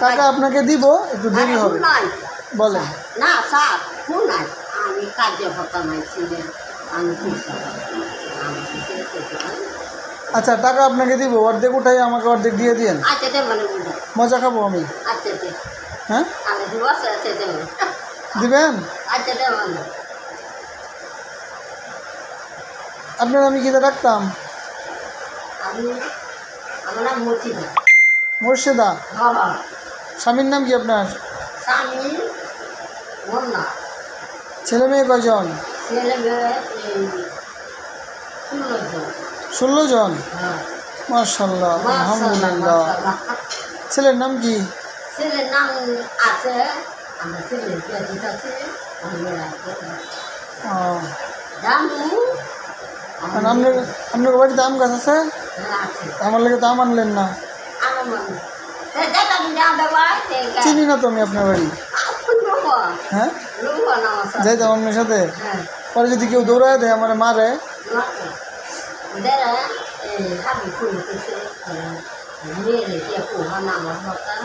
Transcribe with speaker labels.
Speaker 1: টাকা আপনাকে দিব, একটু দেরি হবে। বলেন
Speaker 2: না স্যার, শুনাই আমি কাজে হতাম ছিলেন, আমি
Speaker 1: আচ্ছা, টাকা আপনাকে দিব, অর্ধেক উঠাই আমাকে অর্ধেক দিয়ে দিয়েন।
Speaker 2: আচ্ছা দেবেন,
Speaker 1: মজা খাবো আমি।
Speaker 2: আচ্ছা দে,
Speaker 1: হ্যাঁ
Speaker 2: আমি দিব, আচ্ছা দেবেন,
Speaker 1: দিবেন।
Speaker 2: আচ্ছা দেবেন।
Speaker 1: আপনার আমি কিটা রাখতাম?
Speaker 2: আমি আমার নাম মুর্শিদা।
Speaker 1: মুর্শিদা।
Speaker 2: বাবা
Speaker 1: স্বামীর নাম কি আপনার?
Speaker 2: স্বামী মোন্না।
Speaker 1: ছেলে মেয়ে কয়জন?
Speaker 2: ছেলে মেয়ে
Speaker 1: 16 জন।
Speaker 2: হ্যাঁ,
Speaker 1: মাশাআল্লাহ, আলহামদুলিল্লাহ।
Speaker 2: মাশাআল্লাহ।
Speaker 1: ছেলের নাম কি?
Speaker 2: ছেলের নাম আছে, আমার ছেলের পেঁচিস আছে,
Speaker 1: ও,
Speaker 2: জামু
Speaker 1: আর আপনার আপনার বাড়িতে আম গাছ আছে?
Speaker 2: আছে
Speaker 1: আমার লাগে তো আম আনলেন না।
Speaker 2: আমার মনে যেটা জানতে পারে
Speaker 1: চিনি না তো আমি আপনার বাড়ি। হ্যাঁ, যাইতাম আপনার সাথে।
Speaker 2: হ্যাঁ,
Speaker 1: পরে যদি কেউ দৌড়ায় দেয় আমার মারে।
Speaker 2: হাবি খুলতেছে মেয়েরে কে পোহা নামার কথা